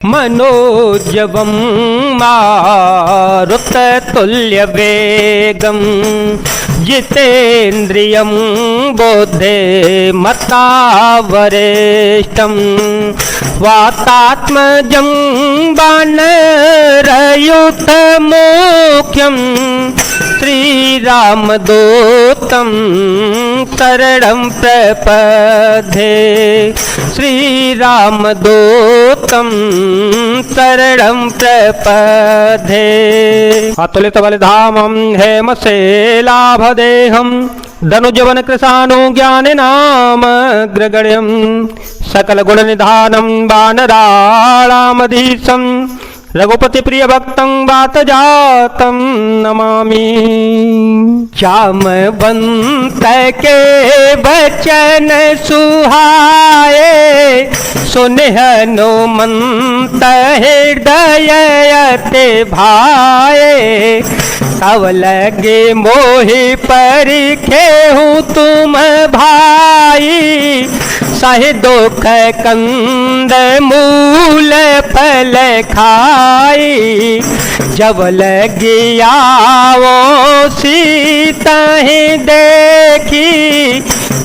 मनोजवं मारुततुल्यवेगं जितेन्द्रियं बुद्धिमतावरिष्ठं वातात्मजं वानरयूथमुख्यं श्रीरामदूतं शरणं प्रपद्ये श्रीरामदूतं शरणं प्रपद्ये। अतुलितबलधामं हेमशैलाभदेहं धनुजवनकृशानो ज्ञानिनामग्रगण्यं सकलगुणनिधानं वानराणामधीशं रघुपतिप्रियभक्तं वातजातं नमामि। जामवंत के वचन सुहाए सुनि हनुमंत हृदय अति भाए तब लगे मोहि परिखे हूँ तुम भाई सहि दुख कंद मूल फल खाई जब लगी आवो सीता ही देखी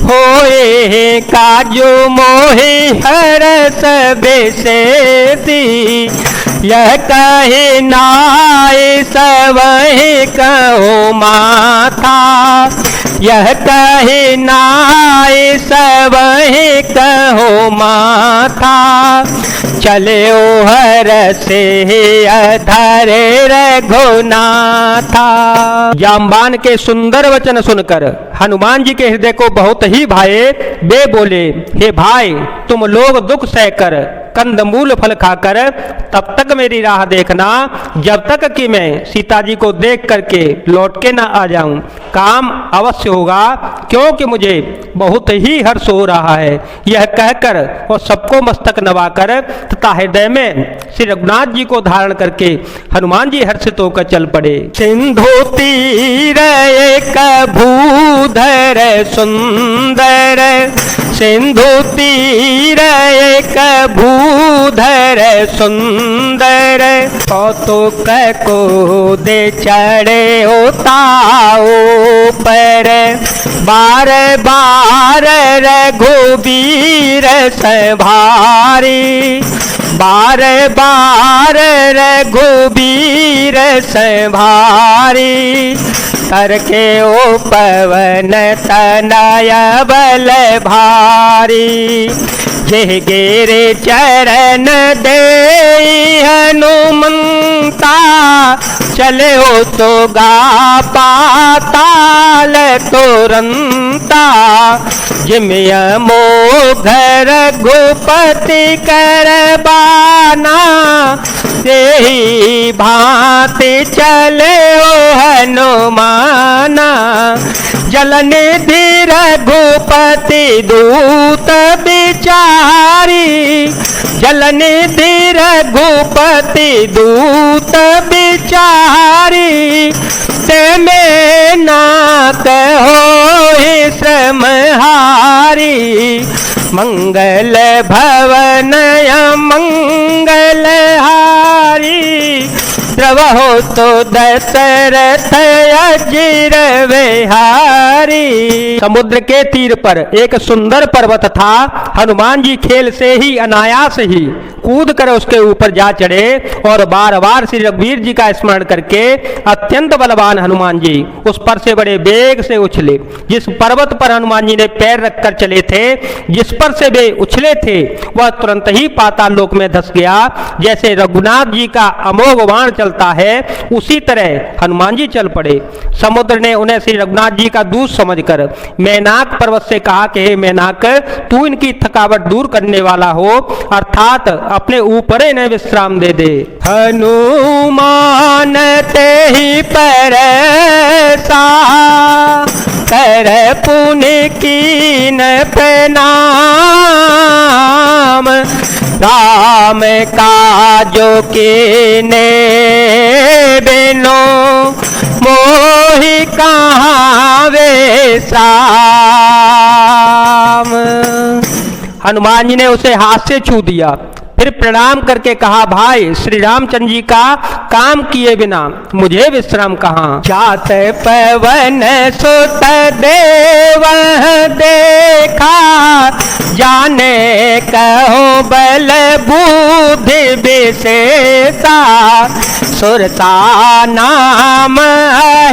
होए काजू मोहि हरस बेसेती यह कहे नाय सवहि कहो माथा यह कहे नाय सवहि कहो माथा चले ओ हर से अधर रघुनाथा। जाम्बान के सुंदर वचन सुनकर हनुमान जी के हृदय को बहुत ही भाए। वे बोले, हे भाई तुम लोग दुख सहकर कंदमूल फल खाकर तब तक मेरी राह देखना जब तक कि मैं सीता जी को देख करके लौट के न आ जाऊं। काम अवश्य होगा क्योंकि मुझे बहुत ही हर्ष हो रहा है। यह कहकर और सबको मस्तक नवाकर तथा हृदय में श्री रघुनाथ जी को धारण करके हनुमान जी हर्षित होकर चल पड़े। सिंधु तीर एक भूधर सुंदर सिंधु तीर एक भूधर सुंदर कौतुक को दे चढ़े उताओ पर बार बार रघुबीर सभारी बार बार रघुबीर सभारी करके ओ पवन तनय बल भारी जय गेरे चरण दे हनुमंता चले हो तो गा पाताल तुरंता जिमय मोघ रघुपति करबाना यही भांति चले ओ हनुमाना जलनिधि रघुपति दूत बिचारी जलनिधि रघुपति दूत बिचारी ते में नाथ होहि श्रमहारी मंगल भवन मंगलहारी द्रवहो तो दशरथ अजिर विहारी। समुद्र के तीर पर एक सुंदर पर्वत था। हनुमान जी खेल से ही अनायास ही कूद कर उसके ऊपर जा चढ़े और बार बार श्री रघुवीर जी का स्मरण करके अत्यंत बलवान हनुमान जी उस पर से बड़े वेग से उछले। जिस पर्वत पर हनुमान जी ने पैर रखकर चले थे जिस पर से वे उछले थे वह तुरंत ही पाताल लोक में धस गया। जैसे रघुनाथ जी का अमोघ बाण चलता है उसी तरह हनुमान जी चल पड़े। समुद्र ने उन्हें श्री रघुनाथ जी का दूत समझकर मैनाक पर्वत से कहा कि हे मैनाक तू इनकी थकावट दूर करने वाला हो अर्थात अपने ऊपर इन्हें विश्राम दे दे। हनुमान ते ही परसा कर पुण्य कीन प्रणाम राम काजो कीने बिनो मोहि कहाँ वे साम। हनुमान जी ने उसे हाथ से छू दिया फिर प्रणाम करके कहा, भाई श्री रामचंद्र जी का काम किए बिना मुझे विश्राम कहाँ। जात पवन सुत देव देखा, जाने कहो बल बुद्धि विशेषा, सुरता नाम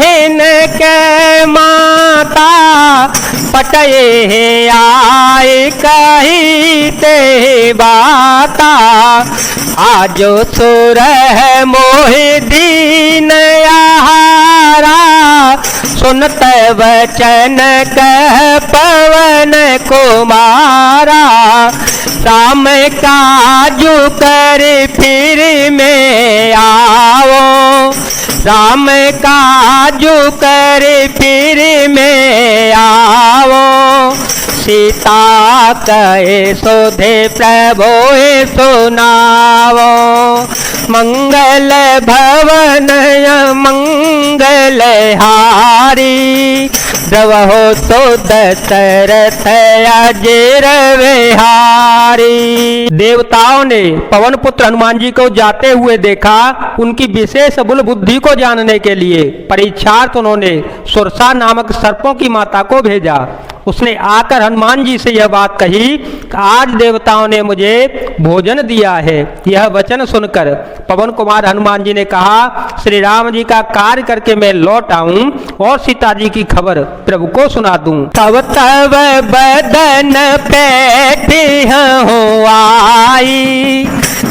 हिन के माता, पटये आए कही ते बाता, आजो सुर मोहि दीन आहारा, सुनत वचन कह पवन कुमारा, राम काजू कर फिर में आओ, राम काजू कर फिर में आओ, सीता कहे सोधे प्रभु सुनावो, मंगल भवन मंगल हारी, द्रवहो तो दशरथ अजर विहारी। देवताओं ने पवन पुत्र हनुमान जी को जाते हुए देखा। उनकी विशेष बल बुद्धि को जानने के लिए परीक्षार्थ उन्होंने सुरसा नामक सर्पों की माता को भेजा। उसने आकर हनुमान जी से यह बात कही कि आज देवताओं ने मुझे भोजन दिया है। यह वचन सुनकर पवन कुमार हनुमान जी ने कहा, श्री राम जी का कार्य करके मैं लौट आऊं और सीता जी की खबर प्रभु को सुना दूं। तब तब बदन पैठी हो आई,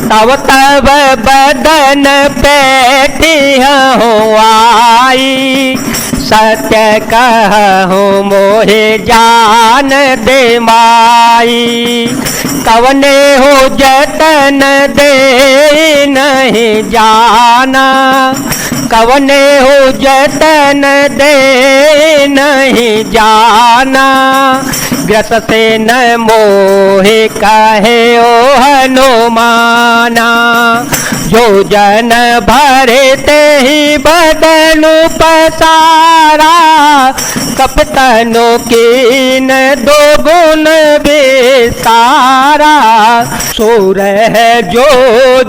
तब तब बदन पैठी हो आई, सत्य कहूँ मोहे जान दे माई, कवने हो जतन दे नहीं जाना, कवने हो जतन दे नहीं जाना, ग्रस से न मोहे कहे ओ हनुमाना, जो जन भरे ते ही बदनु पसारा, कपतनो कीन दो गुण विस्तारा, सूर है जो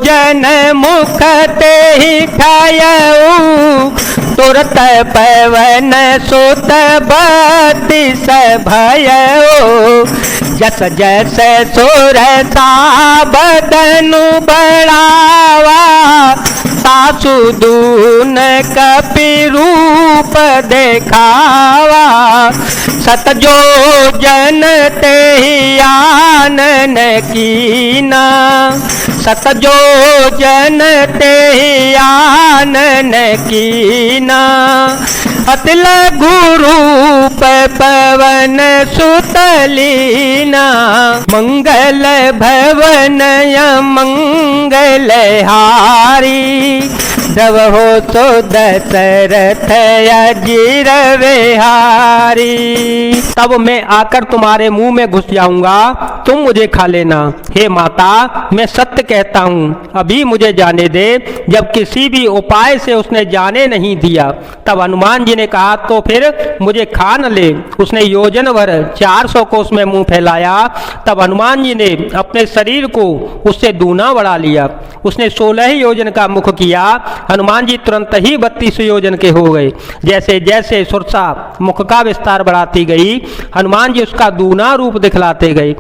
जन मुख ते ही खायऊ, तुरत पवन सुत बत्तीस भयऊ, जस जस सुर सा बदनु बढ़ावा, सासु दून कपि रूप देखावा, सतजो जन ते ही आनन कीना, सतजो जन ते ही आनन कीना, अतिल गुरूप पवन सुतलीना, मंगल भवन मंगल हारी, जब हो तो दशरथ अजीर विहारी। तब मैं आकर तुम्हारे मुंह में घुस जाऊंगा, तुम मुझे खा लेना। हे माता, मैं सत्य कहता हूँ, अभी मुझे जाने दे। जब किसी भी उपाय से उसने जाने नहीं दिया, तब हनुमान जी ने कहा, तो फिर मुझे खा न ले। उसने योजन भर 400 कोस में मुंह फैलाया। तब हनुमान जी ने अपने शरीर को उससे दूना बढ़ा लिया। उसने 16 योजन का मुख किया। हनुमान जी तुरंत ही 32 योजन के हो गए। जैसे जैसे सुरसा मुख का विस्तार बढ़ाती गई, हनुमान जी उसका दूना रूप दिखलाते गए।